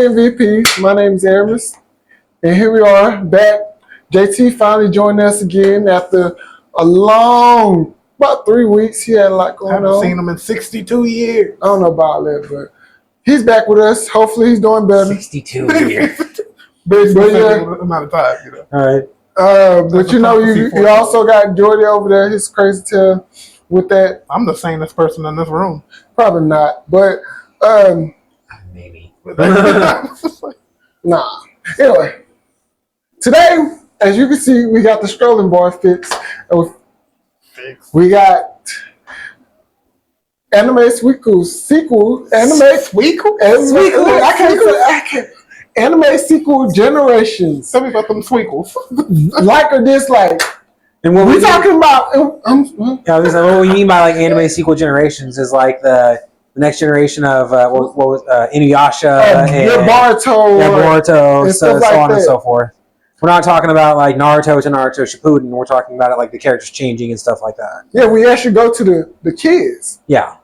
MVP. My name is Aramis. And here we are back. JT finally joined us again after a long, about 3 weeks. He had a lot going on. I haven't seen him in 62 years. I don't know about that, but he's back with us. Hopefully he's doing better. 62 years. Basically, amount of time, you know. All right. But you know, you also got Jordy over there. He's crazy tail with that. I'm the sanest person in this room. Probably not, but Maybe. nah. Anyway, today, as you can see, we got the scrolling bar fixed. We got Anime sequel. I can't. Anime sequel Generations. Tell me about them sweekles. Like or dislike. And what we talking about? what we mean by like anime sequel generations is like the next generation of what was Inuyasha and Boruto, so like on that. and so forth. We're not talking about like Naruto to Naruto Shippuden. We're talking about it like the characters changing and stuff like that. Yeah, we actually go to the kids. Yeah.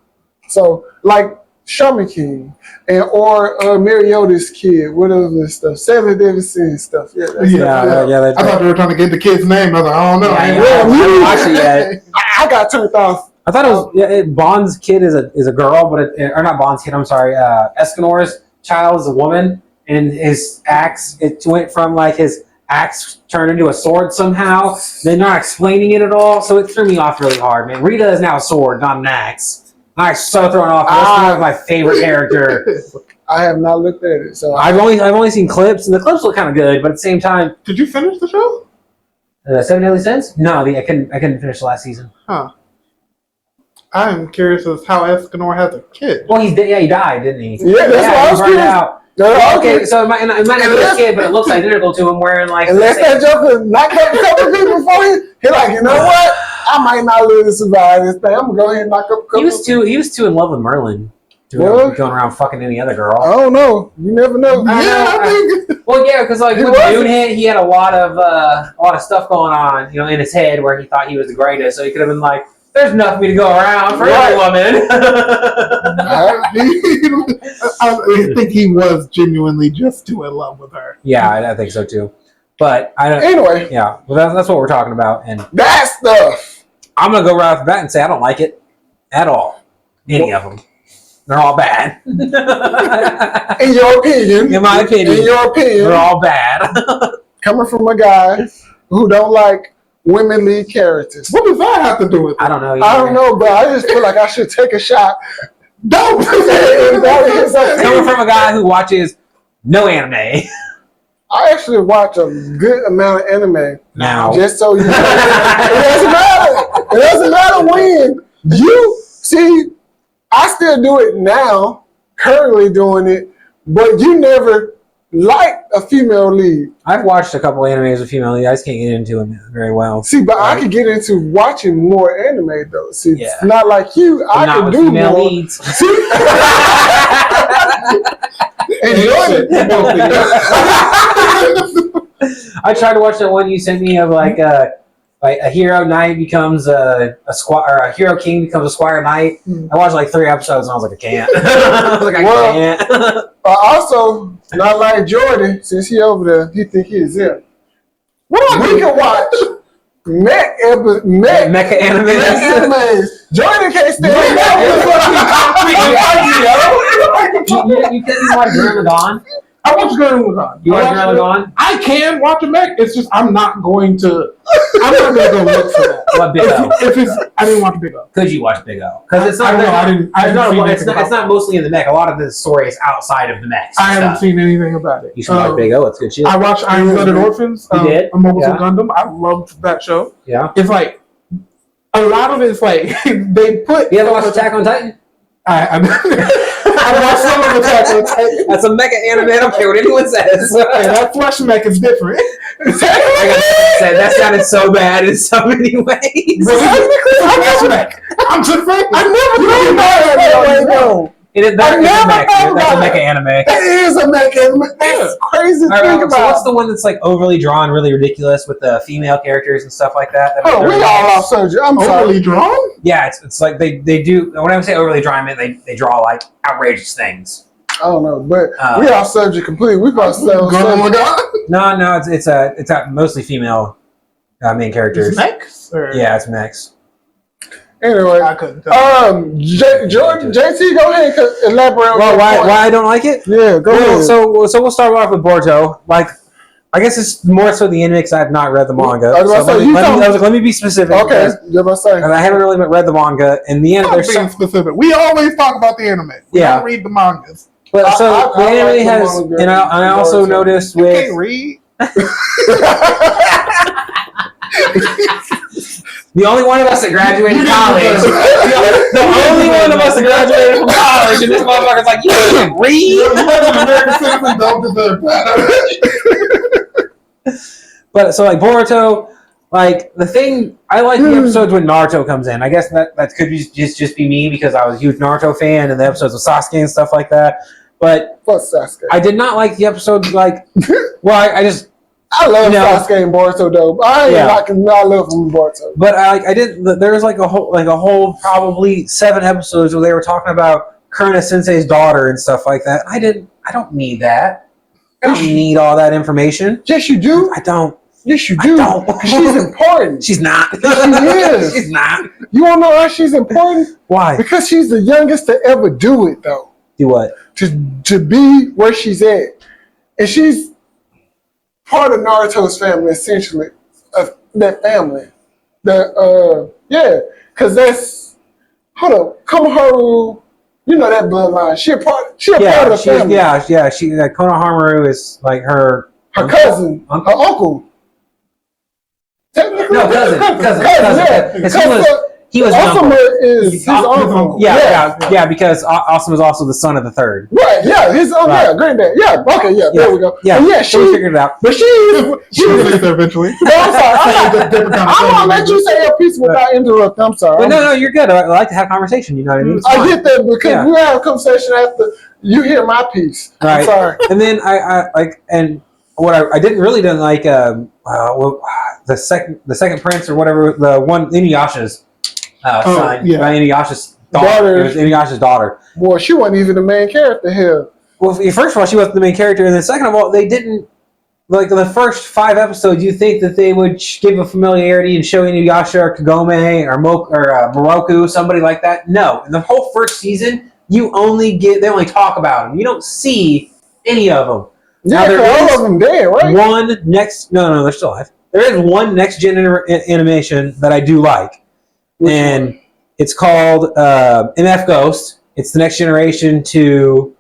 So like Shaman King or Mariota's kid, whatever this stuff, Sailor Davidson stuff. Yeah. I thought they were trying to get the kid's name. I was like, I don't know. I haven't watched it yet. I got turned off. I thought it was Bond's kid is a girl, but or not Bond's kid. I'm sorry. Escanor's child is a woman, and his axe went from like his axe turned into a sword somehow. They're not explaining it at all, so it threw me off really hard. Man, Rita is now a sword, not an axe. I was so thrown off. That's one of my favorite character. I have not looked at it, so I've only seen clips, and the clips look kind of good, but at the same time, did you finish the show? Seven Deadly Sins? No, I couldn't finish the last season. Huh. I'm curious as how Escanor has a kid. Well, he died, didn't he? Yeah, that's what I was out. Okay, so it might not be a kid, but it looks identical to him wearing like. Unless that Joker knocked up a couple people before he like, you know what? I might not live to survive this thing. I'm gonna go ahead and knock up a couple. He was too in love with Merlin. Going around fucking any other girl. I don't know. You never know. I think. Well, yeah, because like when Dune hit, he had a lot of stuff going on, you know, in his head where he thought he was the greatest. So he could have been like, "There's enough for me to go around for every woman." I think he was genuinely just too in love with her. Yeah, I think so too. But I don't. Anyway, yeah, well, that's what we're talking about, and that stuff. I'm gonna go right off the bat and say I don't like it at all. Any of them. They're all bad. In your opinion. In my opinion. In your opinion. They're all bad. Coming from a guy who don't like women lead characters. What does that have to do with it? I don't know. I don't know, but I just feel like I should take a shot. Don't. Coming from a guy who watches no anime. I actually watch a good amount of anime. Now. Just so you know. It doesn't matter when. You see, I still do it now, currently doing it, but you never liked a female lead. I've watched a couple animes with female lead. I just can't get into them very well. See, but I could get into watching more anime though. See, it's not like you. But I can do female more. leads. See? Enjoy it. I tried to watch that one you sent me of like a hero knight becomes a squire, or a hero king becomes a squire knight. I watched like 3 episodes and I was like, I can't. I was like, I can't. Also, not like Jordan, since he over there, he think he is him. We can watch mecha animes. Jordan can't stand that. You couldn't watch Gurren Lagann? I watch Gurren Lagann. You watch Gurren Lagann? I can watch a mech. It's just I'm not going to go look for that. What Big O? I didn't watch Big O. Could you watch Big O? Because it's not. It's not mostly in the mech. A lot of the story is outside of the mech. I haven't seen anything about it. You should watch Big O. It's good shit. I watched Iron Blooded Orphans. You did? A Mobile Suit Gundam. I loved that show. Yeah. It's like a lot of it's like they put. You ever watched Attack on Titan? I watched some of Attack on Titan. That's a mecha anime. I don't care what anyone says. That flesh mech is different. That sounded so bad in so many ways. I'm just saying. I never thought about it that way. That's a mecha anime. It is a mecha anime. That's crazy to think about. So what's the one that's like overly drawn, really ridiculous with the female characters and stuff like that? We all off subject. I'm overly drawn? Yeah, it's like they do. When I say overly drawn, I mean they draw like outrageous things. I don't know, but Uh, we off subject completely. We about to stay on Oh my subject. god. No, it's got mostly female main characters. It's Max? Or? Yeah, it's Max. Anyway, I couldn't tell. Jordan, JT, go ahead and elaborate on Well, that point. why I don't like it? Yeah, go Well, ahead. so we'll start off with Boruto. Like, I guess it's more so the anime because I have not read the manga. I was about to say, Let me be specific. Okay, because you're about to say. I haven't really read the manga. In the end, Stop there's being some, specific. We always talk about the anime. We Yeah. don't read the mangas. but so I the anime like the has, manga and I also Boruto. noticed You with can't read. the only one of us that graduated college, the only one of us that graduated from college, and this motherfucker's like, you can't read. American citizens don't deserve that. But so like Boruto, like the thing I like the episodes when Naruto comes in. I guess that could be just be me because I was a huge Naruto fan and the episodes with Sasuke and stuff like that. But Fuck Sasuke. I did not like the episodes like I just I love No. Sasuke and Boruto though. I ain't Yeah. liking. I love him Boruto. but I didn't. There was like a whole probably 7 episodes where they were talking about Kurna Sensei's daughter and stuff like that. I don't need that. I don't need all that information. Yes, you do. I don't. Yes, you I do. don't. Because she's important. She's not. Yes, she is. She's not. You want to know why she's important? Why? Because she's the youngest to ever do it, though. Do what? To be where she's at, and she's part of Naruto's family, essentially, of that family. Because that's Konohamaru. You know that bloodline. She a part of the family. She Konohamaru is like her Her Uncle? her uncle. Technically, No, cousin. yeah. Because he was the uncle. Asuma is his uncle. Yeah, because Asuma is also the son of the third. Right, yeah, his uncle, Right. yeah, granddad. Yeah, okay, yeah, there we go. Yeah, But yeah, so we figured it out. but she She'll was, get there eventually. no, I'm sorry. Different kind of I'm gonna thing. let you say your piece without interrupting. I'm sorry. But no, you're good. I like to have conversation. You know what I mean? It's I fine. get that because Yeah. we have a conversation after you hear my piece. Right. I'm sorry. And then I like, and what I didn't like the second prince or whatever, the one Inuyasha's son, yeah. Inuyasha's daughter. It was Inuyasha's daughter. Boy, she wasn't even the main character here. Well, first of all, she wasn't the main character, and then second of all, they didn't like the first 5 episodes. You think that they would give a familiarity and show Inuyasha or Kagome or Moroku, somebody like that? No, in the whole first season, they only talk about them. You don't see any of them. Yeah, Now, there 'cause all is of them dead, right? No, they're still alive. There is one next gen animation that I do like, Which and one? it's called MF Ghost. It's the next generation to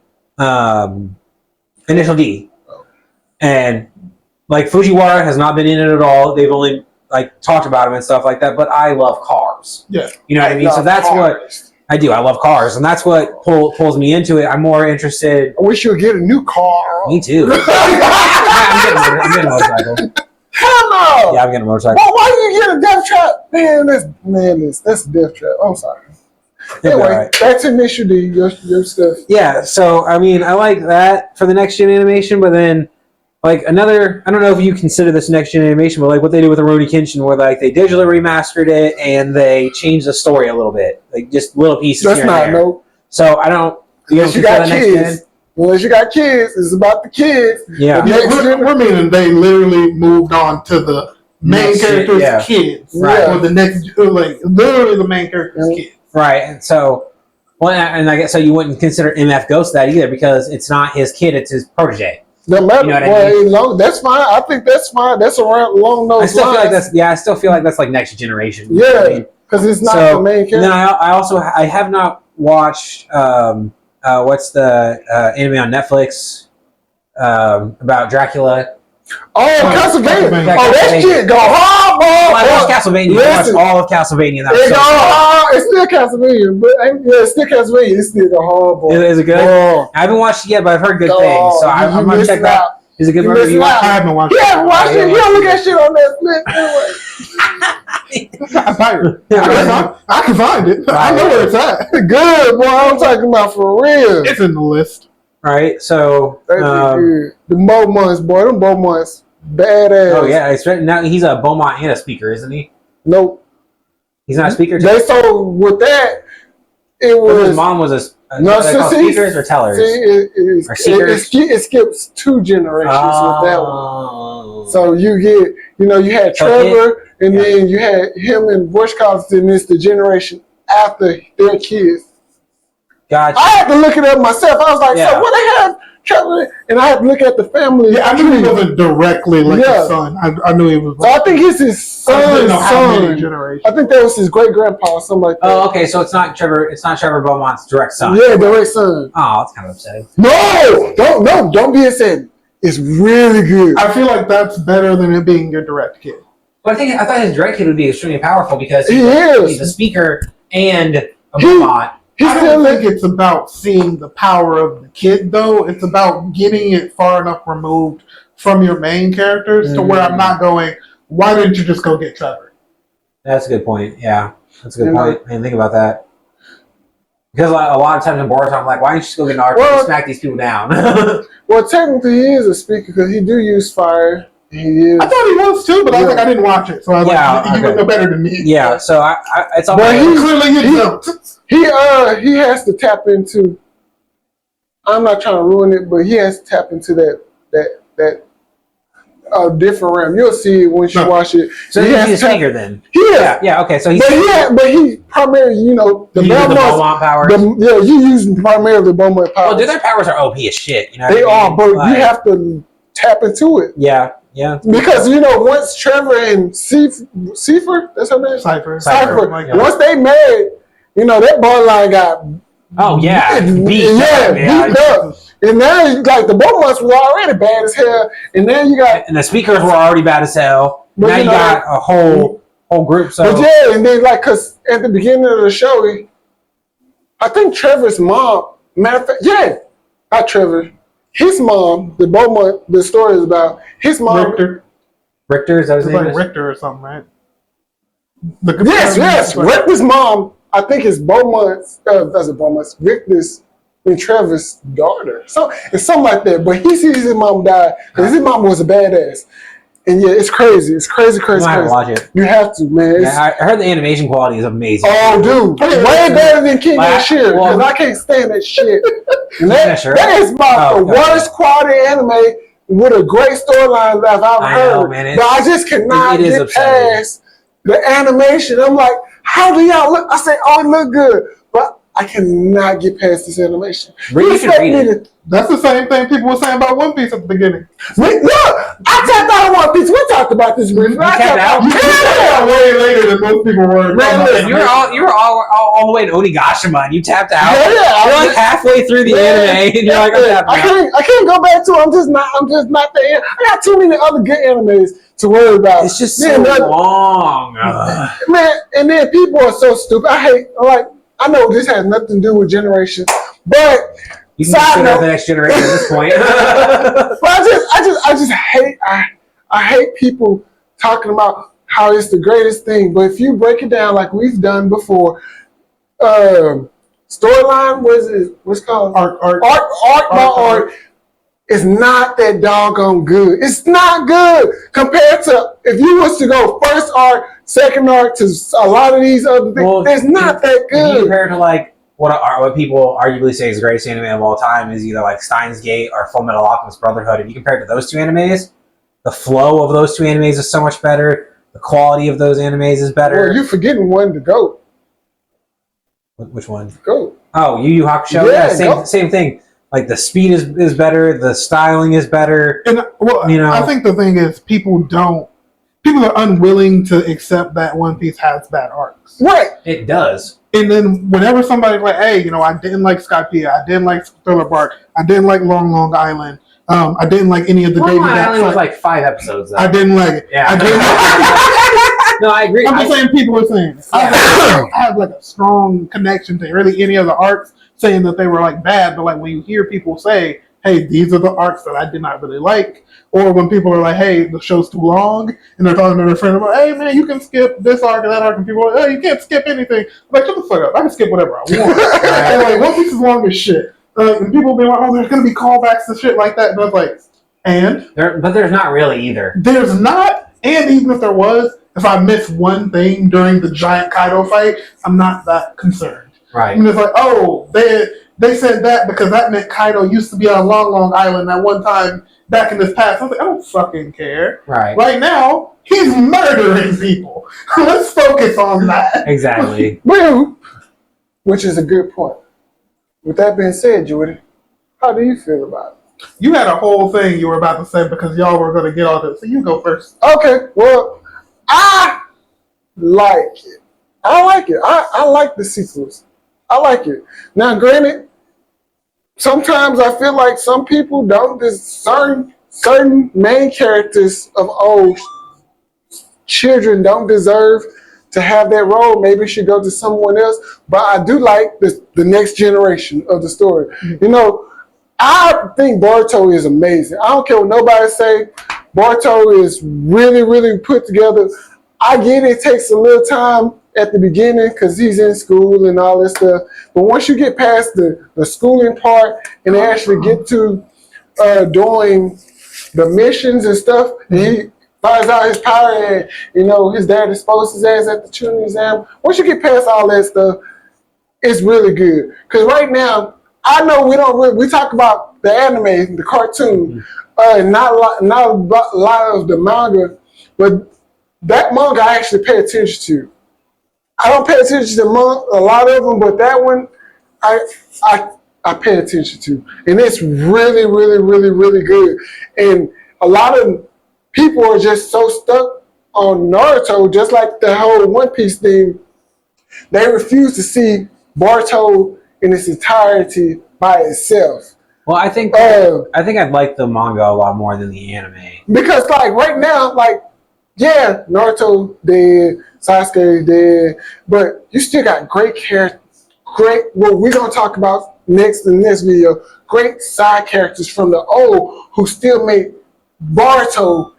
Initial D, and like Fujiwara has not been in it at all. They've only like talked about him and stuff like that. But I love cars. Yeah. You know what I mean? So that's what I do. I love cars, and that's what pulls me into it. I'm more interested. I wish you would get a new car. Me too. I'm getting a motorcycle. Hell no! Yeah, I'm getting a motorcycle. Well, why you get a death trap? That's a death trap. I'm sorry. It'll be Anyway, alright. back to Initial D, your stuff. Yeah, so I mean, I like that for the next gen animation, but then like another, I don't know if you consider this next gen animation, but like what they did with Rurouni Kenshin, where like they digitally remastered it and they changed the story a little bit, like just little pieces. That's here not and there. no. So I don't. You Unless you consider got that next kids. gen? Unless you got kids, it's about the kids. Yeah. Yeah, we're meaning they literally moved on to the main Next gen, character's yeah. kids. Right. Or the next, like, literally the main character's Yeah. kids. Right, and so, well, and I guess so you wouldn't consider MF Ghost that either because it's not his kid; it's his protege. The letter, You know what I mean? that's fine. I think that's fine. That's around along those I still lines. feel like that's I still feel like that's like next generation. You know what I mean? because it's not So, the main And then character. I also have not watched what's the anime on Netflix about Dracula. Oh, Castlevania. Castlevania. Oh, that shit go hard, boy. Well, I watched Castlevania. I watched Listen. all of Castlevania. That was It so go good. hard. It's still Castlevania, but it's still Castlevania. It's still go hard, boy. Is it good? Oh, I haven't watched it yet, but I've heard good go things. So hard. I'm gonna check that. Is it good? You Movie? missing You out. I haven't watched He it. haven't watched Yeah, it. He yeah. don't look at shit on Netflix anyway. I'm tired. Yeah. I can find it. I know where it's at. Good, boy. I'm talking about for real. It's in the list. Right. So. That shit good. The Mo months, boy. Them Mo months. Badass. Oh yeah, it's now he's a Beaumont and a speaker, isn't he? Nope. He's not a speaker. Too? They so with that, it His was mom was a No, Are they called see, speakers or tellers? Or seekers? It skips 2 generations with that one. Oh. So you get, you had So Trevor, and then you had him and Bush Collins, and it's the generation after their kids. Gotcha. I had to look it up myself. I was like, Yeah. so what they have Trevor, and I had to look at the family. Yeah, I knew he wasn't directly like Yeah. his son. I knew he was. So I think it's his I didn't son's know how many son. generations. I think that was his great grandpa or something like that. Oh, okay. So it's not Trevor. It's not Trevor Beaumont's direct son. Yeah, direct son. Oh, that's kind of upsetting. No, don't be upset. It's really good. I feel like that's better than it being your direct kid. But I thought his direct kid would be extremely powerful because He is. he's a speaker and a He- Beaumont. He's I still don't think it's about seeing the power of the kid, though. It's about getting it far enough removed from your main characters to where I'm not going, why didn't you just go get Trevor? That's a good point. Yeah, that's a good You know- point. I didn't think about that. Because like, a lot of times in Boruto, I'm like, why don't you just go get an RPG Well- and smack these people down? Well, technically, he is a speaker because he do use fire. He is. I thought he was too, but I was Yeah. like, I didn't watch it. So I was Yeah, like, you okay. would know better than me. Yeah, so it's all But he- Clearly you jumped. He has to tap into. I'm not trying to ruin it, but he has to tap into that different realm. You'll see it once you No. watch it. so he he's has a to tap- speaker then. He is. Yeah, okay, so he's But he primarily, the he uses the Belmonts. Beaumont powers. You use primarily the Beaumont powers. Well, dude, their powers are OP as shit. You know They what I are, mean? but Like, you have to tap into it. Yeah. Because once Trevor and Cipher, that's her name? Cypher. Cypher. Like, Yeah. Once they married, that bloodline got Oh yeah, beat beat up. And now like the Beaumonts were already bad as hell, and now you got And the speakers were already bad as hell. But Now you you know- got a whole group. So but yeah, and then cause at the beginning of the show, I think Trevor's mom, matter of fact, not Trevor, his mom, the Beaumont, the story is about his mom. Richter, is that his It's name? like is? Richter or something, right? Yes, Rick's mom. I think it's Beaumont's. That's it, Beaumont's. Victor's and Trevor's daughter. So it's something like that. But he sees his mom die because his mom was a badass. And yeah, it's crazy. It's crazy. I'm gonna have to watch it. You have to, man. It's, Yeah, I heard the animation quality is amazing. oh, dude, way better than King Well, of Shir because well- I can't stand that shit. And Yeah, sure. that is about Oh, the gotcha. worst quality anime with a great storyline that I've I heard. know, man, but I just cannot it is get upsetting. past the animation. I'm like, how do y'all look? I say, oh, it look good, but I cannot get past this animation. You should expect read me it. That's the same thing people were saying about One Piece at the beginning. Look, I tapped out on One Piece. We talked about this briefly. I tapped out? You got way later than most people were. Man, listen, you were all the way to Onigashima and you tapped out. Yeah, You're I like just- halfway through the anime and you're like, I'm tapped I out. can't go back to it. I'm just not there. I got too many other good animes to worry about. It's just Man, so that- long. Man, and then people are so stupid. I know this has nothing to do with generation, but You can Side just note. the next generation at this point. but I just hate I hate people talking about how it's the greatest thing. But if you break it down like we've done before, storyline what's it called? Art. Art by art is not that doggone good. It's not good compared to if you was to go first art, second art to a lot of these other things. Well, it's not that If you good. compare it to like what people arguably say is the greatest anime of all time is either like Steins Gate or Full Metal Alchemist Brotherhood. If you compare it to those two animes, the flow of those two animes is so much better. The quality of those animes is better. Well, you're forgetting one to go. Which one? Go. Oh, Yu Yu Hakusho. Yeah, Yeah, go. same thing. Like the speed is better, the styling is better. And I think the thing is people are unwilling to accept that One Piece has bad arcs. Right. It does. And then whenever somebody's like, hey, I didn't like Skypiea, I didn't like Thriller Bark, I didn't like Long Island, I didn't like any of the David Island was Jackson. like 5 episodes. Though. I didn't like it. Yeah. I didn't like No, I agree. I'm just saying people are saying it. I have like a strong connection to really any of the arcs saying that they were like bad, but like when you hear people say, hey, these are the arcs that I did not really like, or when people are like, hey, the show's too long, and they're talking to their friend about, hey man, you can skip this arc and that arc, and people are like, hey, you can't skip anything. I'm like, shut the fuck up, I can skip whatever I want. And like, One Piece is long as shit. And people be like, oh, there's gonna be callbacks to shit like that, and I was like, and But there's not really either. there's not, and even if there was, if I miss one thing during the giant Kaido fight, I'm not that concerned. I Right. mean, it's like, oh, they said that because that meant Kaido used to be on Long Long Island at one time back in his past. I was like, I don't fucking care. Right. Right now, he's murdering people. Let's focus on that. Exactly. Well, which is a good point. With that being said, Jordan, how do you feel about it? You had a whole thing you were about to say because y'all were going to get all this. So you go first. Okay, well, I like it. I like the sequels. I like it. Now, granted, sometimes I feel like some people don't. Certain main characters of old children don't deserve to have that role. Maybe it should go to someone else. But I do like the next generation of the story. You know, I think Boruto is amazing. I don't care what nobody say. Boruto is really, really put together. I get it takes a little time at the beginning because he's in school and all that stuff. But once you get past the schooling part and they actually get to doing the missions and stuff, and he finds out his power and, you know, his dad exposed his ass at the tuning exam. Once you get past all that stuff, it's really good. Because right now, I know we talk about the anime, the cartoon, not a lot of the manga, but that manga I actually pay attention to. I don't pay attention to a lot of them, but that one I pay attention to, and it's really, really, really, really good. And a lot of people are just so stuck on Naruto, just like the whole One Piece thing. They refuse to see Boruto in its entirety by itself. Well, I think I'd like the manga a lot more than the anime. Because like right now, like yeah, Naruto dead, Sasuke dead, but you still got great characters. Great, what we're gonna talk about next in this video. Great side characters from the old who still make Boruto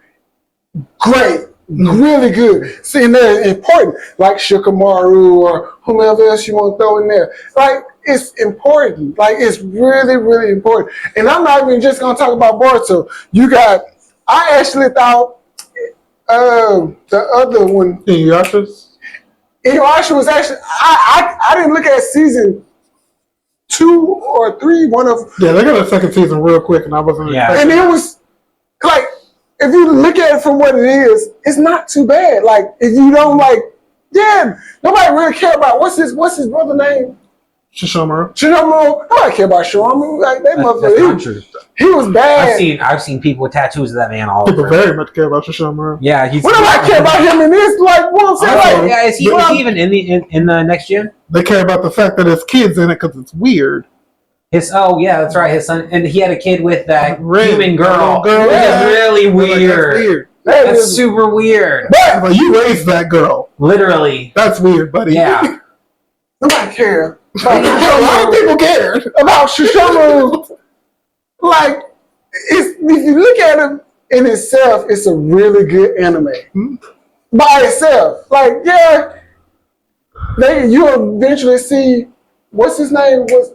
great, really good. See, and they're important, like Shikamaru or whomever else you want to throw in there. Like, it's important. Like, it's really, really important. And I'm not even just gonna talk about Boruto. I actually thought the other one, Inuyasha was actually, I didn't look at season 2 or 3, one of. Yeah, they got a second season real quick, and I wasn't. Yeah. And it was like, if you look at it from what it is, it's not too bad. Like, if you don't like, yeah, nobody really care about what's his brother name? Shishomaru. Nobody care about Shishamaru. Like that That's not motherfucker, true. he was bad. I've seen people with tattoos of that man all People over. very much care about Shishomaru. Yeah, he's. What do I care about him in this? Like, what I'm saying? Like, Yeah, is he even in the next gen? They care about the fact that there's kids in it because it's weird. That's right, his son, and he had a kid with that Rin, human girl. that little girl. Which Yeah. is really Like, that's weird. weird. That's is- super weird. but But you raised that girl. Literally. That's weird, buddy. Yeah. nobody care. A lot of people cared. About Shishamaru. Like, if you look at him in itself, it's a really good anime. By itself. Like, yeah, you'll eventually see what's his name was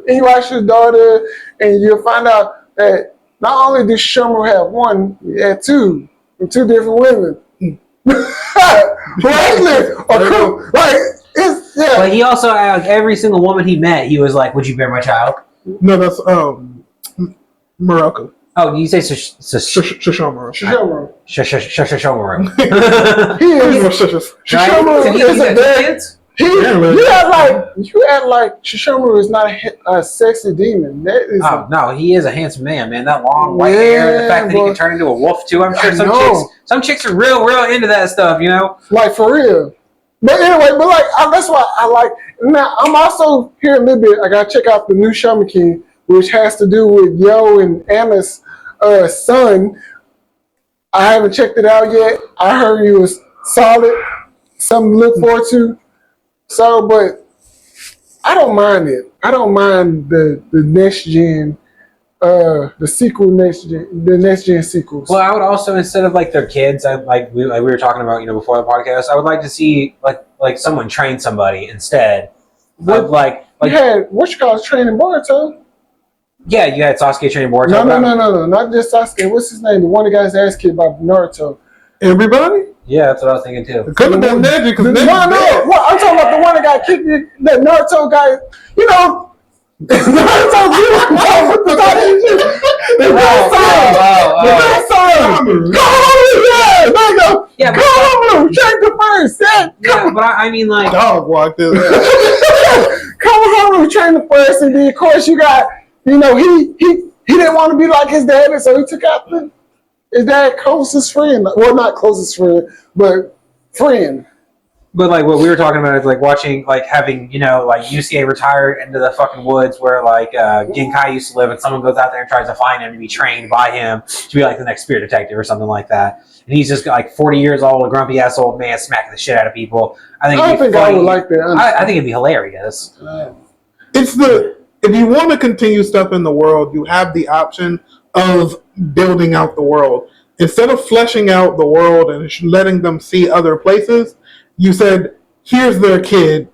Inuyasha's daughter, and you'll find out that not only did Shishamaru have one, he had two, from two different women. Who actually are cool. Like, it's, yeah. But he also, every single woman he met, he was like, "Would you bear my child?" No, that's Morocco. Oh, you say Shishomaru. Shishamaru. Shoshomaru. He is. Shishamaru So he is a got very. kids? You act like Shishamaru is not a sexy demon. That is Oh no, he is a handsome man, man. That long white hair, the fact that he can turn into a wolf too. I'm sure I know. some chicks are real into that stuff, you know. like for real. But anyway, that's why I like. Now I'm also here a little bit. I gotta check out the new Shaman King, which has to do with Yo and Anna's son. I haven't checked it out yet. I heard it was solid, something to look forward to. So, but I don't mind it. I don't mind the next gen, the sequel the next gen sequels. Well, I would also, instead of like their kids, we were talking about, you know, before the podcast, I would like to see like someone train somebody instead. Of like you had what you call it, training Boruto. yeah, you had Sasuke training Boruto. No, not just Sasuke. What's his name? The one that got his ass kicked by Naruto. Everybody? Yeah, that's what I was thinking too. It could have been Neji because No, Neji's dead. well, I'm talking about the one that got kicked. That Naruto guy. You know, Naruto grew up with the Sasuke. The grandson. Yeah, there you go. Yeah, but, Konohamaru, check the first. yeah, but I mean, like, Dog walked in. Konohamaru trained the first, and then of course you got, he didn't want to be like his dad, so he took out his dad's closest friend. Well, not closest friend, but friend. but like what we were talking about is like watching, like having, like Yusuke retired into the fucking woods where like Genkai used to live, and someone goes out there and tries to find him to be trained by him to be like the next spirit detective or something like that. And he's just like 40 years old, a grumpy ass old man smacking the shit out of people. I I don't think I would like that. I think it'd be hilarious. If you want to continue stuff in the world, you have the option of building out the world. Instead of fleshing out the world and letting them see other places, you said, here's their kid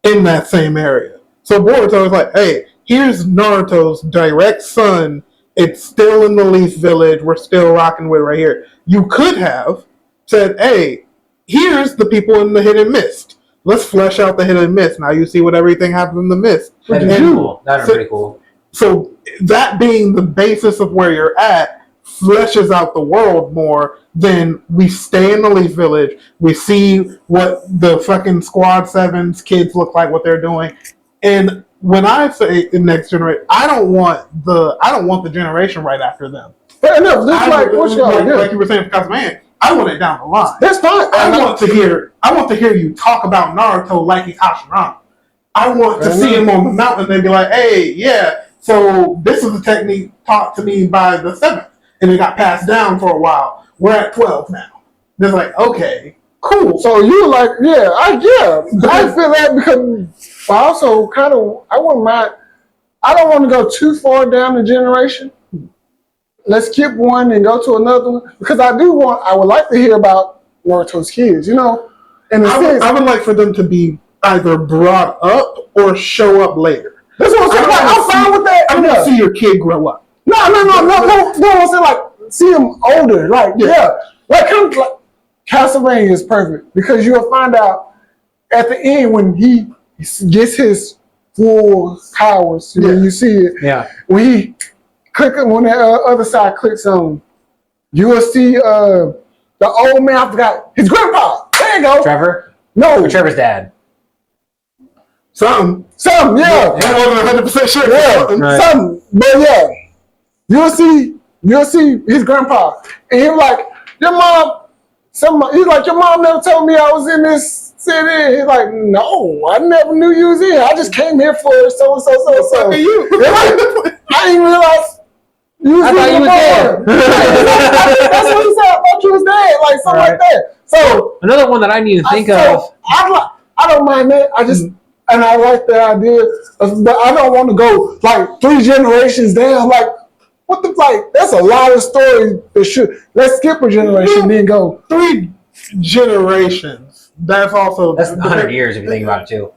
in that same area. So Boruto was like, hey, here's Naruto's direct son. It's still in the Leaf Village. We're still rocking with right here. You could have said, hey, here's the people in the Hidden Mist. Let's flesh out the Hidden Mist. Now you see what everything happens in the mist. That'd be cool. That'd be pretty cool. So that being the basis of where you're at fleshes out the world more than we stay in the Leaf Village. We see what the fucking Squad 7's kids look like, what they're doing. And when I say the next generation, I don't want the generation right after them. Fair enough. Just like what y'all do. Like you were saying for Cosman, I want it down the line. That's fine. I want to hear you talk about Naruto like he's Hashirama. I want to see him on the mountain and be like, hey, yeah, so this is a technique taught to me by the 7th. And it got passed down for a while. We're at 12 now. They're like, okay, cool. So you like, I feel that because I also I wouldn't mind. I don't want to go too far down the generation. Let's skip one and go to another one because I would like to hear about Naruto's kids. In a sense, I would like for them to be either brought up or show up later. That's what I'm saying. I'm fine with that. I want to see your kid grow up. No. I'm saying like see him older. Like like kind of like Castlevania is perfect because you'll find out at the end when he gets his full powers. When you see it, when he when the other side clicks on, you will see the old man. I forgot his grandpa. There you go. Trevor? No, Or Trevor's dad. Something. Yeah. I wasn't 100% sure. Yeah, Right. something. But you'll see his grandpa, and he's like, your mom. He's like, your mom never told me I was in this city. He's like, no, I never knew you was here. I just came here for so and so. You. Like, I didn't realize. I thought you was dead. That's what he said. I thought you was dead, like something like that. So another one that I need to think of. I don't mind that. And I like the idea, but I don't want to go like 3 generations down. Like what the That's a lot of stories. Let's skip a generation, then go 3 generations. That's 100 years if you think about it too.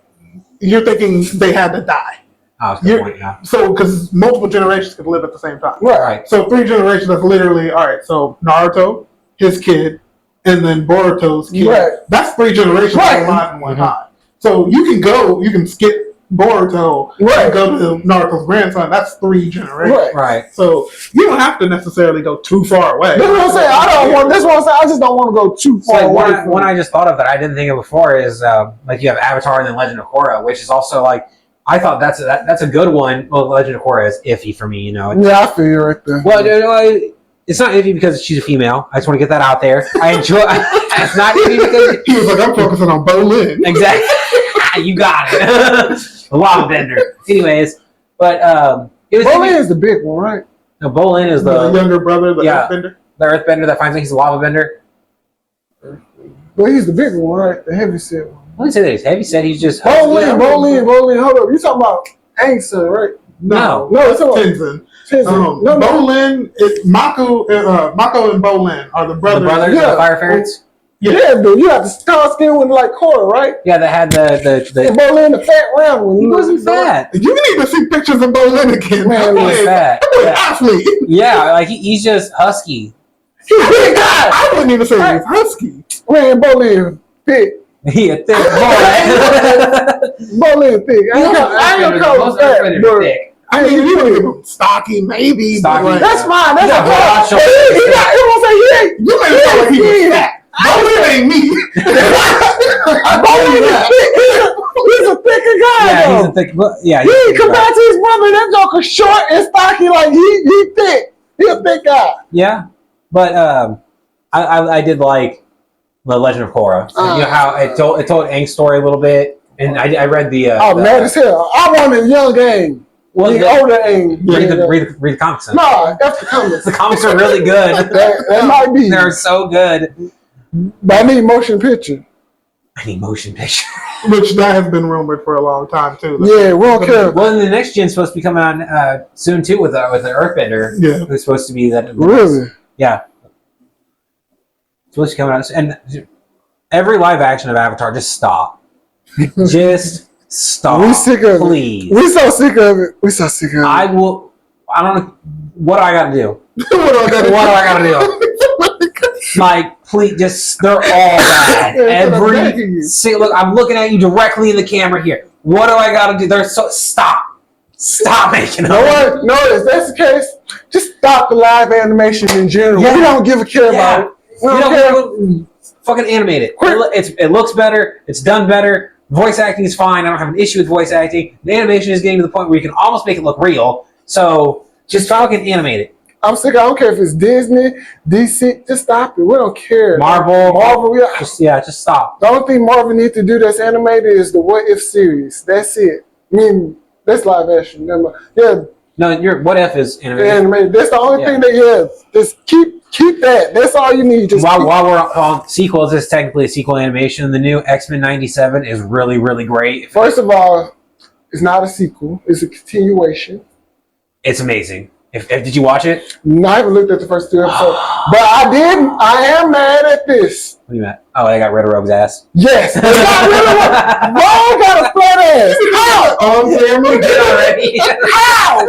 You're thinking they had to die. Oh, that's a good point, yeah. So, because multiple generations could live at the same time. right. So 3 generations, that's literally, all right, so Naruto, his kid, and then Boruto's kid. Right. That's 3 generations Right. alive in one time. So you can skip Boruto and go to Naruto's grandson. That's 3 generations. Right. So you don't have to necessarily go too far away. That's what I'm saying. That's what I'm saying. I just don't want to go too far away. One I just thought of that I didn't think of before is like you have Avatar and then Legend of Korra, which is also like I thought that's a good one. Well, Legend of Korra is iffy for me, Yeah, I feel you right there. Well, it's not iffy because she's a female. I just want to get that out there. I enjoy. It's not iffy because He was like, I'm focusing on Bolin. exactly. You got it. The lava bender. Anyways, but it was. Bolin is the big one, right? No, Bolin is The the younger brother, the yeah. earthbender. earthbender that finds out he's a lava bender. But he's the big one, right? The heavy set one. I wouldn't say that he's heavy set. He's just Bolin. Hold up. You talking about Aang's right? No. No, it's about Tenzin. Tenzin. Bolin, Mako and Bolin are the brothers. the brothers Yeah. of the fire ferrets. Yeah, dude. You have the star skin with like Korra, right? Yeah, that had the And Bolin, the fat round one. he wasn't fat. You need to see pictures of Bolin again. Man, He was fat. That was Yeah. athlete. Yeah, like he's just husky. He's a big guy. I wouldn't even say he's husky. Man, Bolin fit. He a thick boy. Bowling thick. I ain't gonna call him fat, but thick. I mean, you know, stocky, maybe. Stocky. But like, that's fine. That's He got broad a shoulders. he got. It won't say he ain't. you made it sound like he was fat. Bowling ain't me. Bowling is thick. He's a thicker guy. Yeah, though. he's a thick. Yeah, He he's a thick guy. compared to his brother, that joker short and stocky. Like he thick. He a thick guy. Yeah, but I did like the Legend of Korra. You know how it told Aang's story a little bit, and I read the. Oh, mad as hell. I wanted young Aang. Well, The older Aang. read the comics. Then. No, that's the comments. The comics are really good. That might be. They're so good. But I need motion picture. I need motion picture. Which that has been rumored for a long time too. Yeah, we don't care. Well, and the next gen's supposed to be coming on soon too with the Earthbender. Yeah. Who's supposed to be that? Really? Yeah. It's supposed to come out, and every live action of Avatar, just stop. Just stop. We sick of please. it. We so sick of it. We so sick of it. I will. I don't know. What do I got to do? What do I What do I got to do? Like, please, they're all bad. Yeah, that's what I'm begging you. See, look, I'm looking at you directly in the camera here. What do I got to do? They're so stop making them. No, if that's the case, just stop the live animation in general. Yeah. We don't give a care Yeah. about it. We don't care. Fucking animate it. It looks better. It's done better. Voice acting is fine. I don't have an issue with voice acting. The animation is getting to the point where you can almost make it look real. So just fucking animate it. I'm sick. I don't care if it's Disney, DC. Just stop it. We don't care. Marvel. Yeah. Just stop. The only thing Marvel needs to do that's animated is the What If series. That's it. I mean, that's live action. Never mind. Yeah, No, your What If is animated. animated. That's the only thing that just keep that. That's all you need. Just While keep- we're on sequels, this is technically a sequel animation. The new X-Men 97 is really, really great. First of all, it's not a sequel. It's a continuation. It's amazing. If did you watch it? No, I haven't looked at the first 2 episodes, but I am mad at this. What are you at? Oh, they got rid of Rogue's ass. Yes, it's not really Rogue got a flat ass. How? On camera. already. How?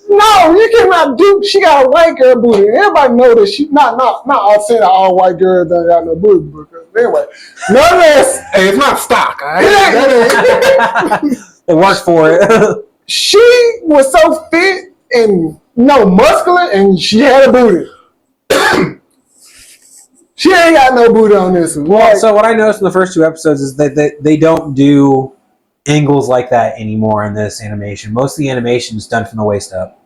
No, you cannot do. She got a white girl booty. Everybody know that she not all saying all white girls don't got no booty. Because anyway, nonetheless, Hey, it's not stock. All right? It works for it. she was so fit and muscular, and she had a booty. She ain't got no booty on this one. Well, Like, so what I noticed in the first 2 episodes is that they don't do angles like that anymore in this animation. Most of the animation is done from the waist up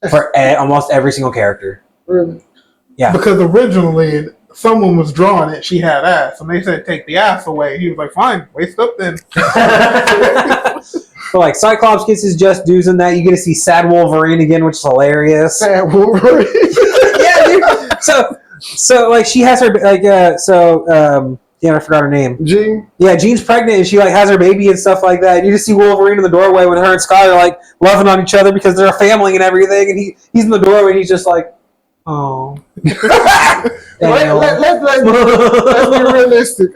for almost every single character. really. Yeah. Because originally someone was drawing it, she had ass, and they said take the ass away. He was like, fine, waist up then. So like Cyclops gets his just dues in that. You get to see sad Wolverine again, which is hilarious. Sad Wolverine. Yeah, dude. So like she has her I forgot her name. Jean. Yeah, Jean's pregnant and she like has her baby and stuff like that. And you just see Wolverine in the doorway when her and Scott are like loving on each other because they're a family and everything. And he's in the doorway and he's just like, oh. Let's be realistic.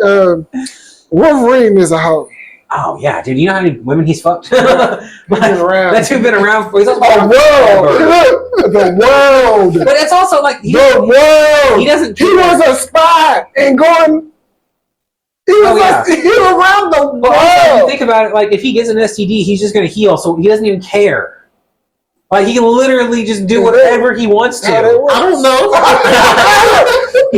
Wolverine is a hoe. Oh yeah, dude. You know how many women he's fucked? He's been around. That's who's been around. He's also been The around world. forever. The world. But it's also like The world. he doesn't. He was a spy and going. He was he was around the But also, if you world. think about it, like if he gets an STD, he's just gonna heal, so he doesn't even care. Like he can literally just do whatever he wants How that to. works. I don't know.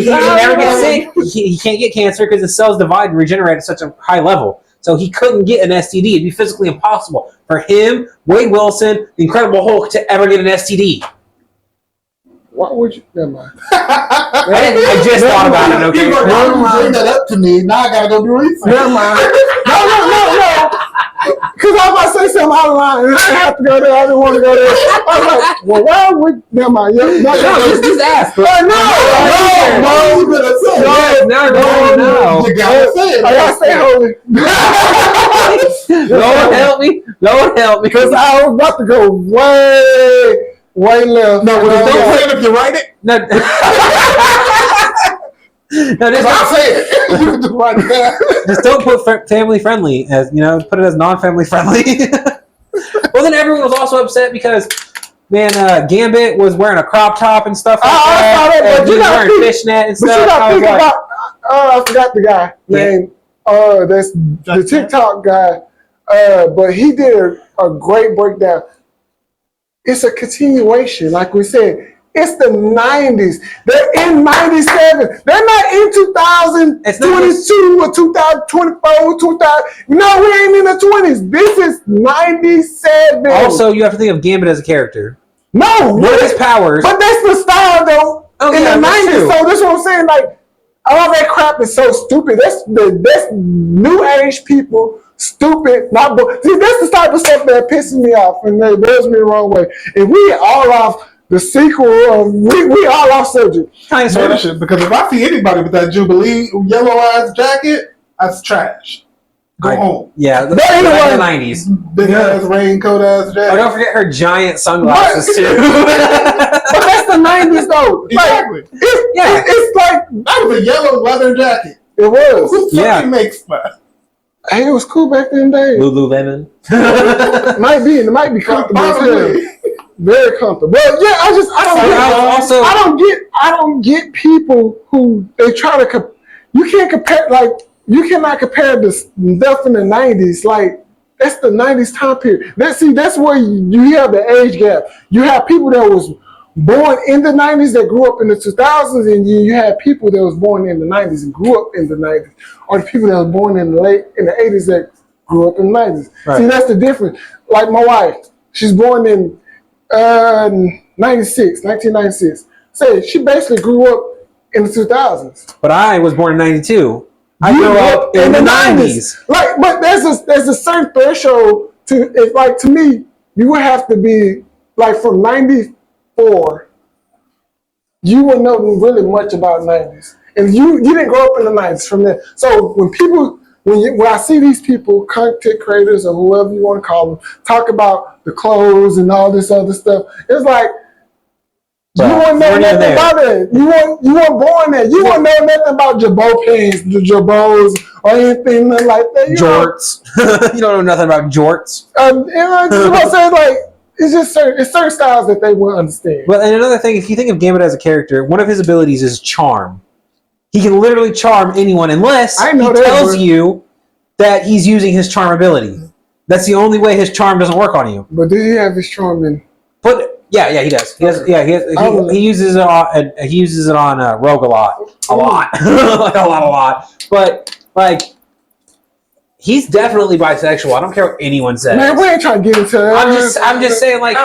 He never gets sick. He can't get cancer because his cells divide and regenerate at such a high level. So he couldn't get an STD. It'd be physically impossible for him, Wade Wilson, the Incredible Hulk, to ever get an STD. Why would you? Never mind. I just thought about it. Okay. He's like, why would you bring that up to me? Now I gotta go do research. Never mind. No. Because I was about to say something out of line, and I didn't have to go there. I didn't want to go there. I was like, well, why would? Never mind. No, just ask. No. You better say it. No. You gotta say it. I gotta stay holy. Lord help me. Lord help me. Because I was about to go way left. No, well, don't say it if you write it. No. No, just, I'll say it. You can just write it down. just don't put family friendly as put it as non-family friendly. Well, then everyone was also upset because Gambit was wearing a crop top and stuff like I that. saw that, but and you he was gotta wearing think- fishnet and But stuff. you I gotta was think like, about. I forgot the guy name. That's the TikTok guy. But he did a great breakdown. It's a continuation, like we said. It's the 90s. They're in 97. They're not in 2022 or 2024, 2000. No, we ain't in the 20s. This is 97. Also, you have to think of Gambit as a character. No. What are his powers? But that's the style, though. In the 90s. So that's what I'm saying. Like, all that crap is so stupid. That's new age people. Stupid, not see. That's the type of stuff that pisses me off and that rubs me the wrong way. And we all off the sequel of we all off subject. Kind of shit. Because if I see anybody with that Jubilee yellow ass jacket, that's trash. Go home. Yeah, but anyway, the 90s. Big ass raincoat ass jacket. Oh, don't forget her giant sunglasses too. But that's the 90s though. Exactly. Like, it's like that was a yellow leather jacket. It was. Who fucking makes that? Hey, it was cool back then days. Lululemon. It might be comfortable. Very comfortable. But yeah, I don't get people who they try to you can't compare, like, you cannot compare the stuff in the 90s. Like, that's the 90s time period. That's where you have the age gap. You have people that was born in the 90s that grew up in the 2000s, and you had people that was born in the 90s and grew up in the 90s, or the people that was born in the 80s that grew up in the 90s. Right. See, that's the difference. Like my wife, she's born in 1996. So she basically grew up in the 2000s. But I was born in 92. I grew up in the 90s. Like, but there's a certain threshold to it. Like, to me, you would have to be like from 94. You wouldn't know really much about 90s, and you didn't grow up in the 90s from there. So when I see these people, content creators or whoever you want to call them, talk about the clothes and all this other stuff, it's like, you wouldn't know nothing about it. You weren't born there. You wouldn't know nothing about Jabot pants, the Jabots, or anything like that. Jorts. You don't know nothing about jorts. You know what I'm saying? Like, it's just certain styles that they won't understand. But and another thing, if you think of Gambit as a character, one of his abilities is charm. He can literally charm anyone unless he tells you that he's using his charm ability. That's the only way his charm doesn't work on you. But did he have his charm in? But yeah, he does. He uses it on. He uses it on Rogue a lot, like a lot. But like, he's definitely bisexual. I don't care what anyone says. Man, we ain't trying to get into that. I'm just saying, like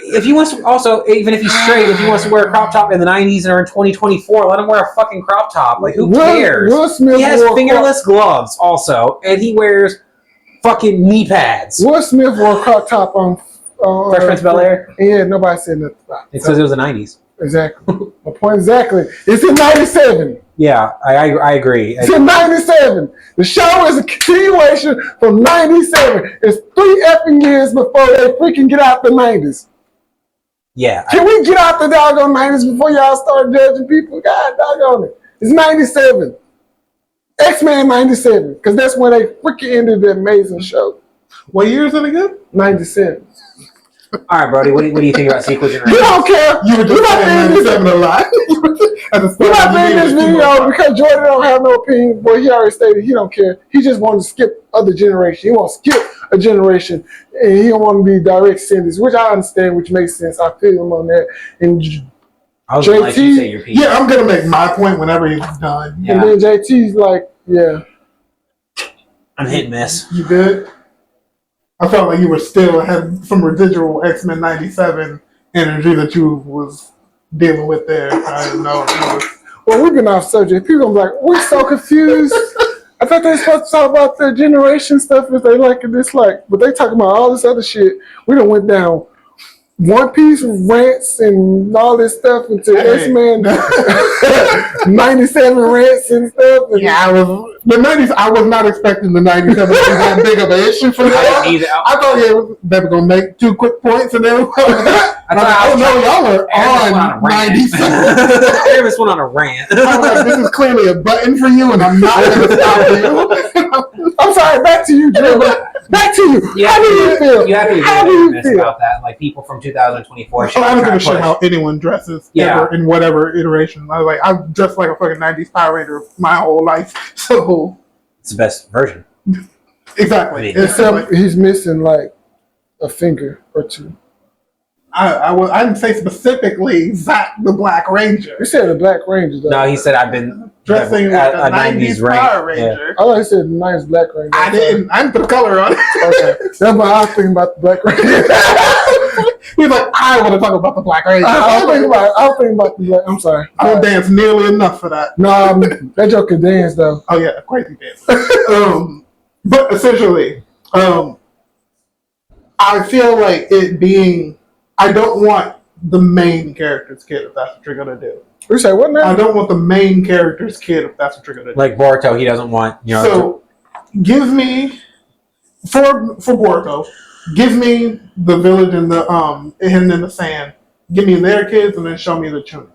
if he wants to, also, even if he's straight, if he wants to wear a crop top in the 90s or in 2024, let him wear a fucking crop top. Like, who cares? Will Smith he has fingerless gloves also, and he wears fucking knee pads. Will Smith wore a crop top on Fresh Prince of Bel-Air? Yeah, nobody said nothing about it. It's because it was the 90s. Exactly. My point exactly. It's in 97. Yeah, I agree. It's in 97. The show is a continuation from 97. It's 3 effing years before they freaking get out the 90s. Yeah. Can we get out the doggone 90s before y'all start judging people? God doggone it. It's 97. X-Men 97. Because that's when they freaking ended the amazing show. What year is it again? 97. All right, Brody. What do you think about sequel generation? You don't care. You were just saying 97 a lot. We're not making this video because Jordan don't have no opinion. Boy, he already stated he don't care. He just wanted to skip other generation. He wants to skip a generation, and he don't want to be direct sentence, which I understand, which makes sense. I feel him on that. And I was gonna let you say your piece. Yeah, I'm gonna make my point whenever he's done. Yeah. And then JT's like, yeah. I'm hit and miss. You good? I felt like you were still had some residual X-Men 97 energy that you was dealing with there. I didn't know. Well, we've been off subject. People gonna be like, we're so confused. I thought they were supposed to talk about their generation stuff if they like and dislike, but they talking about all this other shit. We done went down One Piece rants and all this stuff into X-Men 97 rants and stuff. And yeah, the 90s. I was not expecting the 97 to be that big of an issue for them. I thought they were gonna make 2 quick points and then I know y'all were on 97. Aramis went on a rant. I'm like, this is clearly a button for you, and I'm not gonna stop you. I'm sorry. Back to you, Drew. Back to you. You How have do to you feel? You have to be How do really you honest feel? about that. Like people from 2024. So I don't give a push. shit how anyone dresses ever in whatever iteration. I've dressed like a fucking 90s Power Ranger my whole life. So It's the best version. exactly. Yeah. It's like, Except he's missing like a finger or two. I didn't say specifically Zack the Black Ranger. You said the Black Ranger, though. No, he said I've been Dressing like a 90s Power Ranger. I thought he said nice Black Ranger. I didn't put color on it. Okay, that's why I was thinking about the Black Ranger. He's like, I want to talk about the Black Ranger. I was thinking about the Black. I'm sorry. I don't dance nearly enough for that. No, that joke can dance though. Oh yeah, crazy dance. But essentially, I feel like it being, I don't want the main character's kid if that's what you're gonna do. You say what now? I don't want the main character's kid if that's what you're gonna do. like Boruto. He doesn't want So give me for Boruto, give me the village and the hidden in the sand. Give me their kids and then show me the Chunin.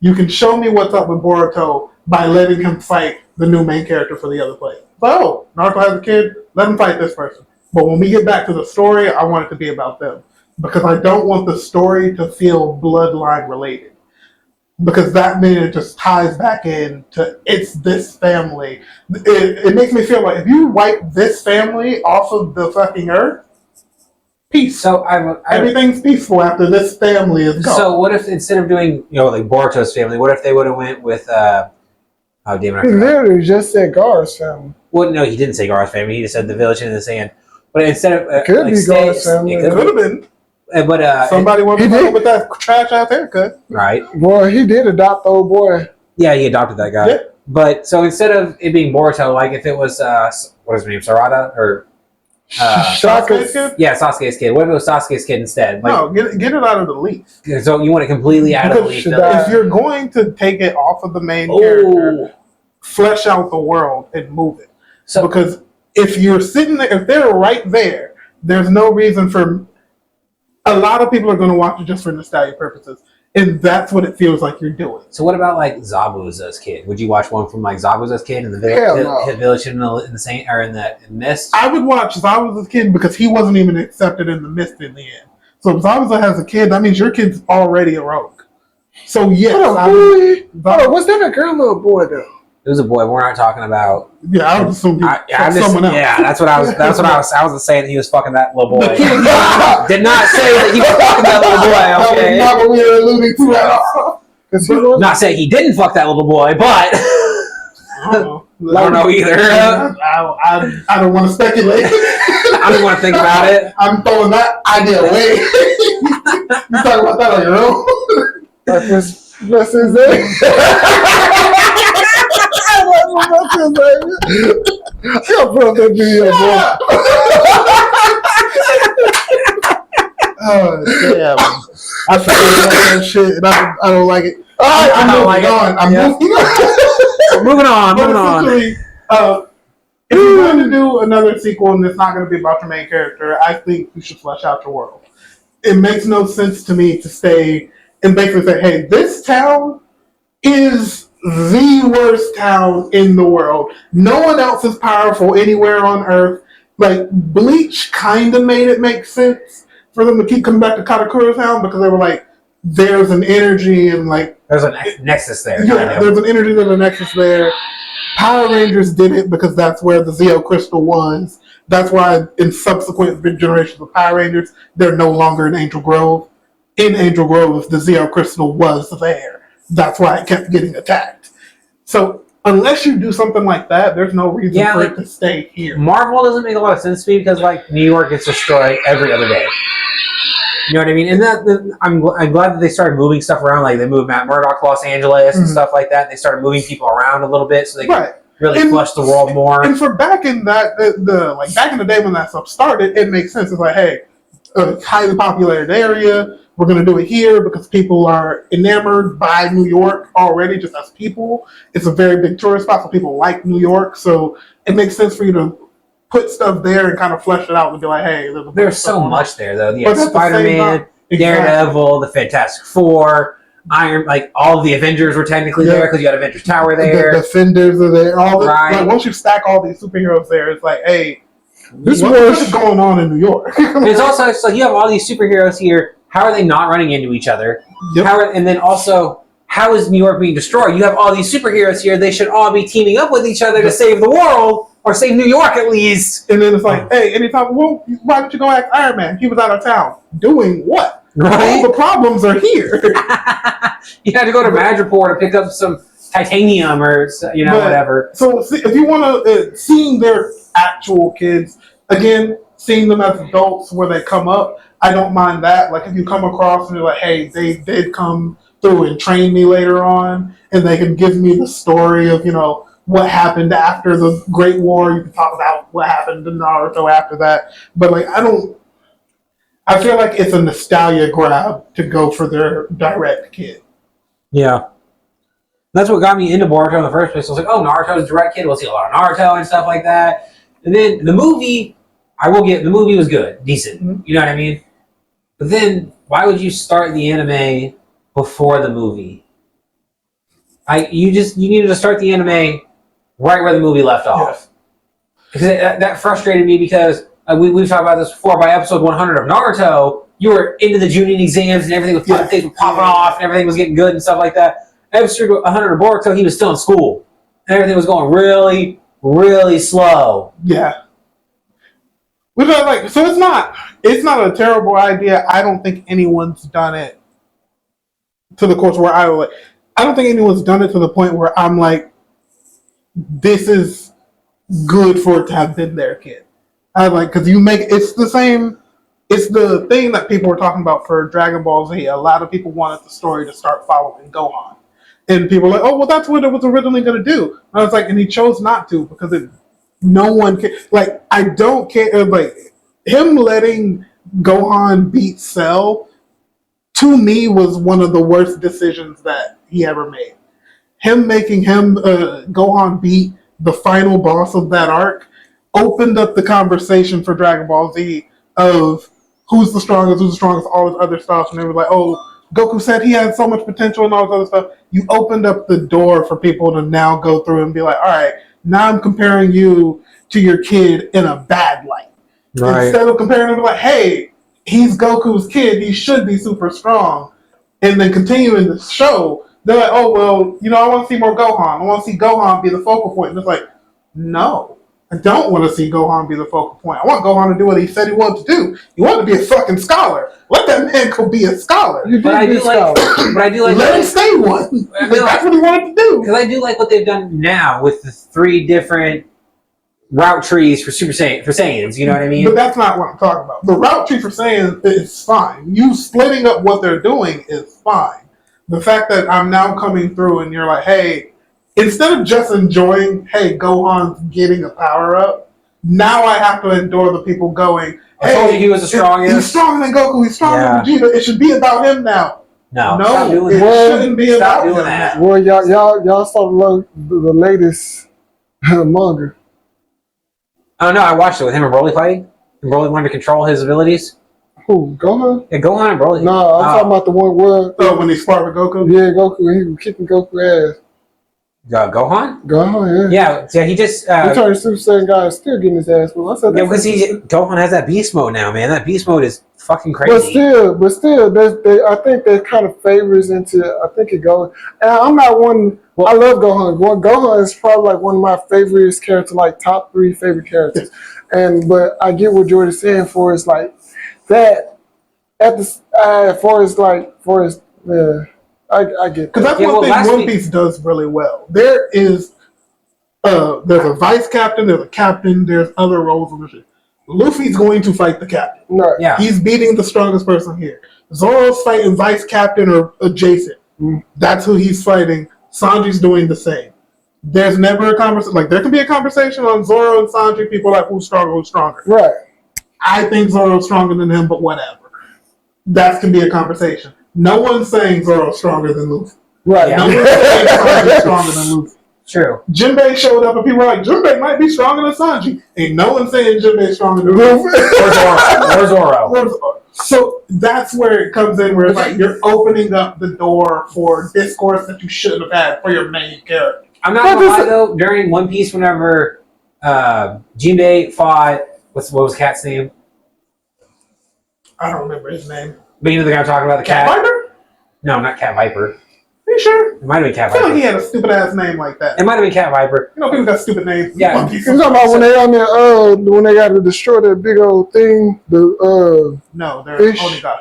You can show me what's up with Boruto by letting him fight the new main character for the other place. So Naruto has a kid, let him fight this person. But when we get back to the story, I want it to be about them. Because I don't want the story to feel bloodline related. Because that means it just ties back in to it's this family. It makes me feel like if you wipe this family off of the fucking earth, peace. So Everything's peaceful after this family is gone. So what if instead of doing like Boruto's family, what if they would have went with oh damn it, I He forgot. literally just said Gar's family. Well, no, he didn't say Gar's family. He just said the village in the sand. But instead of Could be Gar's family. it it could have been. but Somebody went he did. with that trash ass haircut. right? Boy, he did adopt the old boy. Yeah, he adopted that guy. Yeah. But so instead of it being Boruto, like if it was what is his name, Sarada or Sasuke's kid? yeah, Sasuke's kid. What if it was Sasuke's kid instead? Like, No, get it out of the leaf. so you want it completely out of the Because leaf? should though? If you're going to take it off of the main character, flesh out the world and move it. So Because if you're sitting there, if they're right there, there's no reason for. A lot of people are going to watch it just for nostalgia purposes, and that's what it feels like you're doing. So what about like Zabuza's kid? Would you watch one from like Zabuza's kid in the Hell no. village in the Saint or in the Mist? I would watch Zabuza's kid because he wasn't even accepted in the Mist in the end. So if Zabuza has a kid, that means your kid's already a rogue. So yes, Hold I on, would, boy. Hold on, was that a girl or a boy though? It was a boy. We're not talking about. yeah, I would assume you I'm just, someone else. yeah, that's what I was. That's what I was. I wasn't saying that he was fucking that little boy. The kid- Did not say that he was fucking that little boy. That was Okay. not what we were alluding to at all. Because he was. Not saying he didn't fuck that little boy, but I I don't know either. I don't want to speculate. I don't want to think about it. I'm throwing that idea away. You talk about that on your own. That's his name. That's his name. I gotta put up that video, Oh damn! I forgot that shit, and I don't like it. I'm don't moving like it. on. I'm Yeah. moving on. Moving on. But Moving on. essentially, if you're going to do another sequel and it's not going to be about your main character, I think you should flesh out your world. It makes no sense to me to stay and basically say, hey, this town is the worst town in the world. No one else is powerful anywhere on Earth. Like, Bleach kind of made it make sense for them to keep coming back to Katakura Town because they were like, there's an energy and like, There's a nexus there. yeah, kind of. there's an energy, there's a nexus there. Power Rangers did it because that's where the Zeo Crystal was. That's why in subsequent generations of Power Rangers, they're no longer in Angel Grove. In Angel Grove, the Zeo Crystal was there. That's why it kept getting attacked. So unless you do something like that, there's no reason Yeah, for like- it to stay here. Marvel doesn't make a lot of sense to me because like New York gets destroyed every other day. You know what I mean? And I'm glad that they started moving stuff around. Like they moved Matt Murdock to Los Angeles and Mhm. stuff like that. They started moving people around a little bit so they could Right. really And- flush the world more. And for back in that, like back in the day when that stuff started, it makes sense. It's like, hey, a highly populated area. We're going to do it here because people are enamored by New York already, just as people. It's a very big tourist spot, so people like New York. So it makes sense for you to put stuff there and kind of flesh it out and be like, hey, there's a bunch of There's stuff so going on. much there though. You But have at the same Spider-Man, time- Exactly. Daredevil, the Fantastic Four, Iron, like all of the Avengers were technically Yeah. there because you got Avengers Tower The there. Defenders are there. All the, Right. like, once you stack all these superheroes there, it's like, hey, This What's was going on in New York? It's also it's like you have all these superheroes here. How are they not running into each other? Yep. And then also, how is New York being destroyed? You have all these superheroes here. They should all be teaming up with each other to save the world, or save New York at least. And then it's like, hey, anytime, well, why don't you go ask Iron Man? He was out of town. Doing what? Right? All the problems are here. You had to go to Madripoor to pick up some titanium or But- whatever. So if you want to, seeing their actual kids, again, seeing them as adults where they come up, I don't mind that. Like if you come across and you're like, hey, they did come through and train me later on, and they can give me the story of, what happened after the Great War. You can talk about what happened to Naruto after that. But like, I feel like it's a nostalgia grab to go for their direct kid. Yeah. That's what got me into Boruto in the first place. I was like, oh, Naruto's a direct kid. We'll see a lot of Naruto and stuff like that. And then the movie, the movie was good, decent. Mm-hmm. You know what I mean? But then, why would you start the anime before the movie? You needed to start the anime right where the movie left off. Because that frustrated me because we've talked about this before. By episode 100 of Naruto, you were into the Junin exams and everything was things were popping off and everything was getting good and stuff like that. Episode 100 of Boruto, he was still in school and everything was going really, really slow. Yeah. Which I like. So it's not a terrible idea. I don't think anyone's done it to the course where I don't think anyone's done it to the point where I'm like, this is good for it to have been their kid. Because it's the same. It's the thing that people were talking about for Dragon Ball Z. A lot of people wanted the story to start following Gohan, and people were like, "Oh, well, that's what it was originally going to do." And I was like, and he chose not to because no one can. Like, I don't care. Like him letting Gohan beat Cell to me was one of the worst decisions that he ever made. Him making Gohan beat the final boss of that arc opened up the conversation for Dragon Ball Z of who's the strongest, all this other stuff, and they were like, oh, Goku said he had so much potential and all this other stuff. You opened up the door for people to now go through and be like, all right, now I'm comparing you to your kid in a bad light. Right. Instead of comparing him like, hey, he's Goku's kid, he should be super strong. And then continuing the show, they're like, oh, well, I want to see more Gohan. I want to see Gohan be the focal point. And it's like, no, I don't want to see Gohan be the focal point. I want Gohan to do what he said he wanted to do. He wanted to be a fucking scholar. Let that man go be a scholar. But I do like Let him stay one. That's what he wanted to do. Because I do like what they've done now with the 3 different route trees for Saiyans. You know what I mean? But that's not what I'm talking about. The route tree for Saiyan is fine. You splitting up what they're doing is fine. The fact that I'm now coming through and you're like, hey, instead of just enjoying, hey, Gohan's getting a power up, now I have to endure the people going, I told you he was the strongest. He's stronger than Goku. He's stronger than Vegeta. It should be about him now. No, No, it shouldn't be Stop about doing him that. now. well, y'all saw the latest manga. Oh no, I watched it with him and Broly fighting. And Broly wanted to control his abilities. Who, Gohan? Yeah, Gohan and Broly. No, I'm talking about the one where Oh, when he sparred with Goku? yeah, Goku, he was kicking Goku ass. Gohan? Gohan, yeah. Yeah, he just He turned Super Saiyan guy, still getting his ass whooped. I said, because Gohan has that beast mode now, man. That beast mode is fucking crazy. but still, I think that kind of favors into. I think it goes. And I'm not one. I love Gohan. Gohan is probably like one of my favorite characters, like top 3 favorite characters. But I get what Jordan's saying for it's like that. I get Because that's Yeah, one well, thing last One week- Piece does really well. There's a vice captain, there's a captain, there's other roles in the shit. Luffy's going to fight the captain. No, Yeah. He's beating the strongest person here. Zoro's fighting vice captain or adjacent. That's who he's fighting. Sanji's doing the same. There's never a conversation. Like, there can be a conversation on Zoro and Sanji. People are like, who's stronger? right. I think Zoro's stronger than him, but whatever. That can be a conversation. No one's saying Zoro's stronger than Luffy. Right. Yeah. No one's saying Sanji's stronger than Luffy. True. Jinbei showed up and people were like, Jinbei might be stronger than Sanji. Ain't no one saying Jinbei's stronger than Luffy. Or Zoro. So that's where it comes in, where it's like you're opening up the door for discourse that you shouldn't have had for your main character. I'm not gonna lie though. During One Piece, whenever Jinbei fought what was the cat's name? I don't remember his name. But you know the guy I'm talking about, the Cat cat? Viper? No, not Cat Viper. Are you sure? It might have been Cat I feel like Viper. he had a stupid ass name like that. It might have been Cat Viper. You know, people got stupid names. Yeah. Monkey. You talking about when they on there, when they got to destroy that big old thing? No, they're Fish. gosh.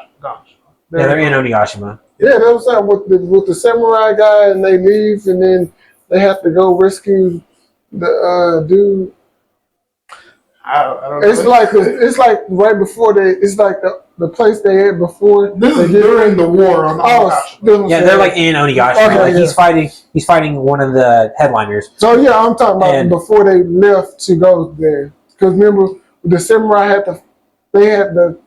Yeah, they're in Onigashima. Yeah, that was like with the samurai guy, and they leave, and then they have to go rescue the dude. I don't know. It's like right before it's like the place they had before. This is during the war on Onigashima. Yeah, they're like in Onigashima. Okay, like yeah. he's fighting one of the headliners. So yeah, I'm talking about And- before they left to go there. Because remember, the samurai had the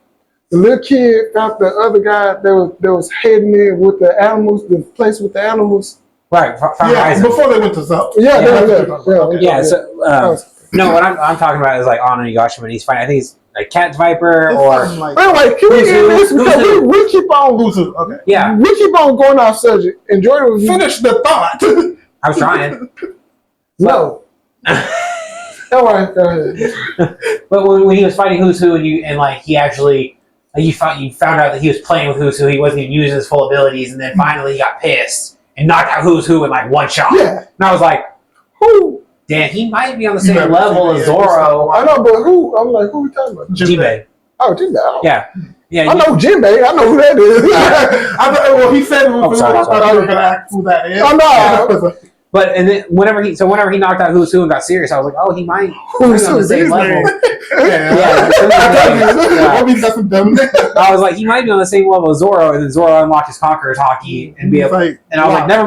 little kid found the other guy that was heading in with the animals, the place with the animals. Right, Final Yeah, Horizon. before they went to Zoe. Yeah, Yeah. Okay. Yeah, so no, what I'm talking about is like on Onigashima, and he's fighting. I think he's like Cat Viper It's or something like Anyway, can we Who's get who? this? Who's Because who? we keep on Who's- okay. yeah. we keep on going off subject. And Jordan was Finish the thought. I was trying. no. All right, go ahead. But when he was fighting Who's Who, and like he actually, like you found out that he was playing with Who's Who, he wasn't even using his full abilities, and then finally he got pissed and knocked out Who's Who in like one shot. Yeah. And I was like, Who? damn, he might be on the You same never level seen as it, yeah. Zoro. I know, but who? I'm like, who we talking about? Jinbei. Oh, Jinbei. Yeah. Yeah. I know Jinbei. I know who that is. I thought, well, he said Oh, sorry, I thought you were going to ask who that is. Oh, no. But and then whenever he knocked out Who's Who and got serious, I was like, oh, he might Who's be on the who? same His level. name. Yeah. I mean, that's some dumb name. I was like, he might be on the same level as Zoro, and then Zoro unlocked his Conqueror's Haki and be He's able. like, And I was wow. like, never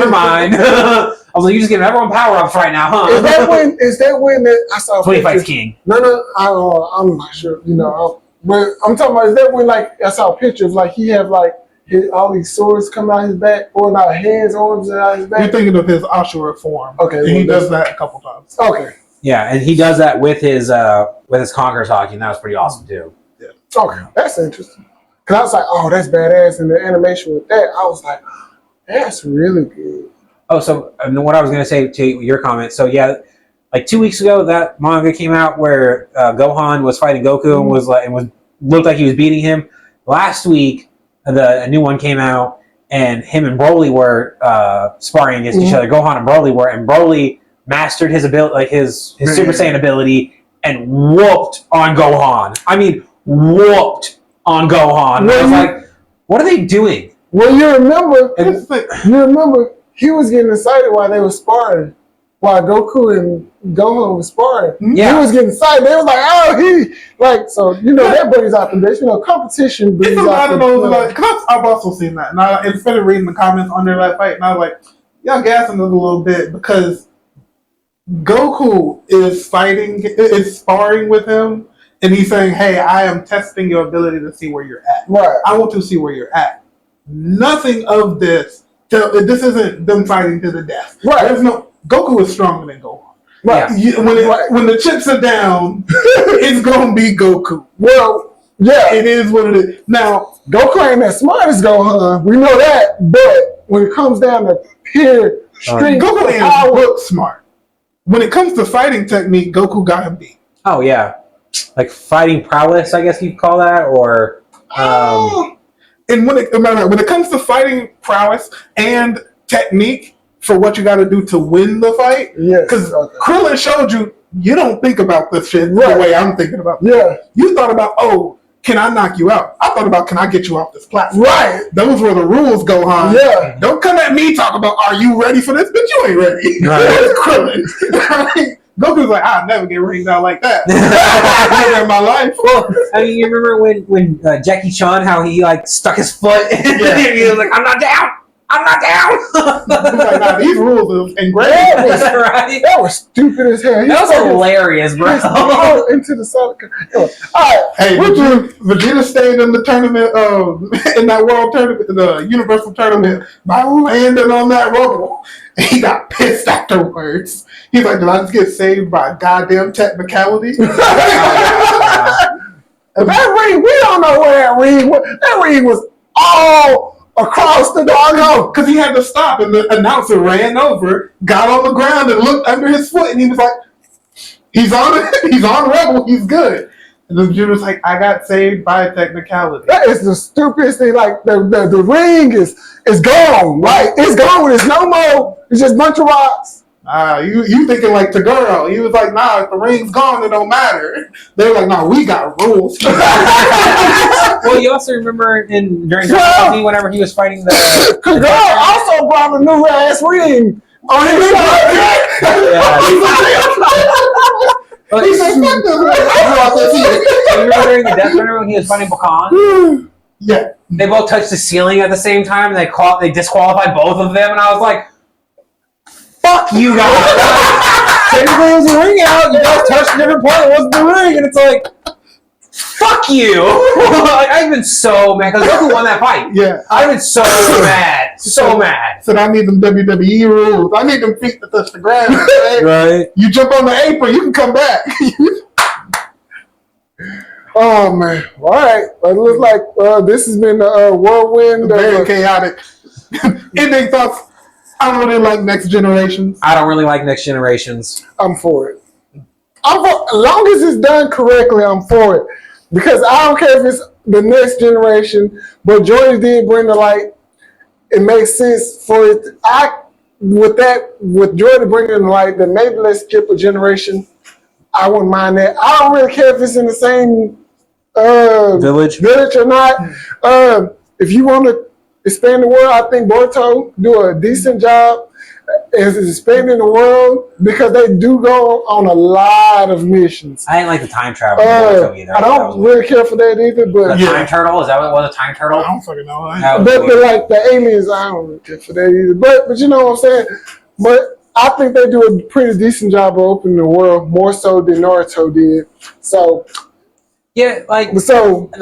mind. I was like, you're just giving everyone power ups right now, huh? Is that when that I saw? 25's pictures? king. No, I'm not sure. You know, but I'm talking about is that when like I saw pictures like he have like all these swords coming out his back, or not hands, arms out his You're back. thinking of his Ashura form. Okay, And he well, does that a couple times. Okay, Yeah, and he does that with his Conqueror's Haki, and that was pretty awesome too. okay, that's interesting. Cause I was like, oh, that's badass, and the animation with that, I was like, that's really good. Oh, so what I was going to say to your comment. So yeah, like 2 weeks ago, that manga came out where Gohan was fighting Goku and looked like he was beating him. Last week, a new one came out, and him and Broly were sparring against each other. Gohan and Broly were, and Broly mastered his ability, like his Super Saiyan ability, and whooped on Gohan. I mean, whooped on Gohan. And I was like, what are they doing? Well, you remember, And- he was getting excited while they were sparring, while Goku and Gohan was sparring. Yeah. He was getting excited. They was like, oh, so that brings out the best. Competition brings It's a lot out of the those, like, cause I've also seen that. And I instead of reading the comments under that fight, and I was like, y'all gassing it a little bit because Goku is sparring with him, and he's saying, hey, I am testing your ability to see where you're at. Right. I want to see where you're at. Nothing of this. This isn't them fighting to the death. Right. There's no Goku is stronger than Gohan. Right. Yeah. When the chips are down, it's gonna be Goku. Well, yeah. It is what it is. Now, Goku ain't as smart as Gohan. We know that. But when it comes down to pure strength, Goku ain't power, book smart. When it comes to fighting technique, Goku got him beat. Oh yeah, like fighting prowess, I guess you'd call that, or And when it comes to fighting prowess and technique for what you got to do to win the fight, yes. because Okay. Krillin showed you don't think about this shit Right. the way I'm thinking about it. Yeah. You thought about, oh, can I knock you out? I thought about, can I get you off this platform? Right. Those were the rules, Gohan. Yeah. Don't come at me talking about, are you ready for this? But you ain't ready. Right. It's Krillin. Goku's like, I'll never get ringed out like that. Never in my life. I mean, you remember when Jackie Chan, how he like stuck his foot? Yeah. He was like, "I'm not down. I'm not down." He's like, nah, these rules are engraved. Right? That was stupid as hell. He That was stuck his- hilarious, bro. his toe into the side. All right. Hey, Vegeta stayed in the tournament, in that world tournament, the Universal tournament, by landing on that rubble. He got pissed afterwards. He's like, did I just get saved by goddamn technicality? And that ring, we don't know where that ring was. That ring was all across the doggo. Because he had to stop, and the announcer ran over, got on the ground, and looked under his foot, and he was like, He's on Rebel. He's good. And the dude was like, I got saved by a technicality. That is the stupidest thing. Like the ring is gone. Like it's gone. It's no more. It's just a bunch of rocks. You thinking like the girl. He was like, nah, if the ring's gone, it don't matter. They were like, nah, we got rules. Well, you also remember during Dragon Ball, whenever he was fighting the Cause girl also brought a new ass ring on his But He said, fuck this ring. I brought this here. you remember during the Death Runner when he was fighting Bakan? Yeah. They both touched the ceiling at the same time, and they disqualified both of them, and I was like, fuck you guys! Technically it was a ring out, you guys touched a different part, it wasn't the ring, and it's like, fuck you! Like, I've been so mad, because look who won that fight. Yeah. I've been so mad. So mad. Said I need them WWE rules. I need them feet to touch the ground. Right? Right. You jump on the apron, you can come back. Oh man! All right, it looks like this has been a whirlwind. Very chaotic. Ending thoughts. I don't really like Next Generations. I don't really like Next Generations. I'm for it. As long as it's done correctly, I'm for it. Because I don't care if it's the next generation, but Jordan did bring the light. It makes sense for it. With Jordan bringing the light, then maybe let's skip a generation. I wouldn't mind that. I don't really care if it's in the same Village. or not. If you want to expand the world, I think Boruto do a decent job as expanding the world because they do go on a lot of missions. I didn't like the time travel either. I don't really care for that either, but The time turtle? Is that what it was? A time turtle? I don't fucking know. That was but weird. like the aliens, I don't really care for that either. But you know what I'm saying? But I think they do a pretty decent job of opening the world, more so than Naruto did. So Yeah, like the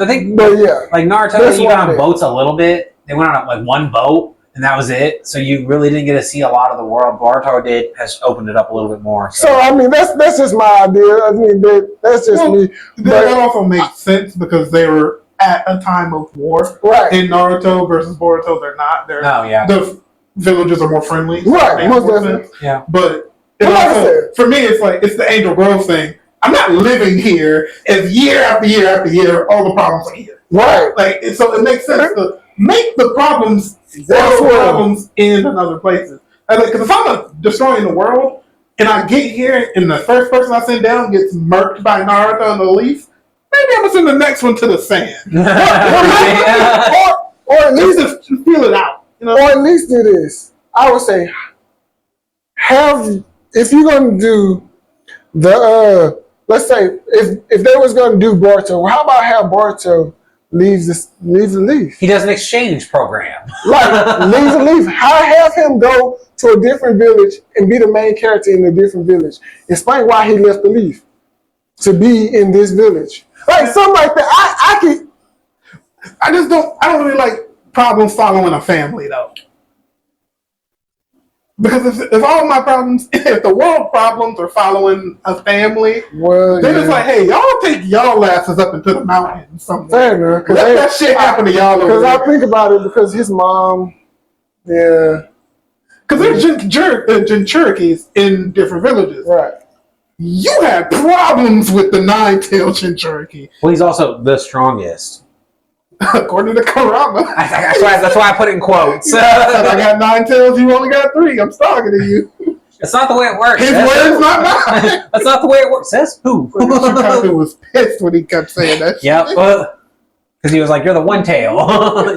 thing, but yeah. like Naruto, That's you what got it on is. boats a little bit. They went on like one boat, and that was it. So you really didn't get to see a lot of the world. Boruto has opened it up a little bit more. So I mean that's just my idea. I mean that's just me. That also makes sense because they were at a time of war. Right. In Naruto versus Boruto, they're not. They're Oh yeah, the villages are more friendly. So Right, it makes most more definitely. sense. yeah. But it Well, like I also, said. for me, it's like it's the Angel Grove thing. I'm not living here as year after year after year, all the problems are here. Right. Like so, it makes sense to make the problems That's what- problems in other places. Because if I'm destroying the world and I get here and the first person I send down gets murked by Naruto and the Leaf, maybe I'm gonna send the next one to the sand. Or at At least least just feel it out. You know? or at least do this. I would say if you're gonna do the let's say if they was gonna do Boruto, how about have Boruto leaves the leaf? He does an exchange program. Like leaves a leaf. Have him go to a different village and be the main character in a different village. Explain why he left the leaf to be in this village. Like something like that. I don't really like problems following a family though. Because if all my problems, if the world problems are following a family, Well, then yeah. it's like, hey, y'all take y'all asses up into the mountains somewhere. Fair enough. Let that shit happen to y'all over Because I there. think about it, because his mom, yeah, Because there's Jinchurikis in different villages. right. You had problems with the nine-tailed Jinchuriki. Well, he's also the strongest. According to Kurama. That's why I put it in quotes. I said, I got 9 tails, you only got 3. I'm talking to you. It's not the way it works. His That's words, who. not mine. That's not the way it works. Says who? Shukaku was pissed when he kept saying that. Yep. Because he was like, "You're the one tail.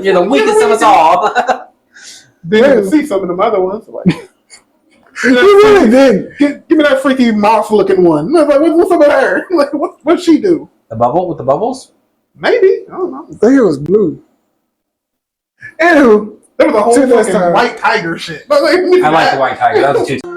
You're the weakest of us all." Then you see some of them other ones. Like, He really didn't. give me that freaky moth-looking one. I was like, what's up with her? Like, what'd she do? The bubble with the bubbles. Maybe. I don't know. I think it was blue. Anywho, There was a whole Till next fucking time. white tiger shit. I like the white tiger. That was the two.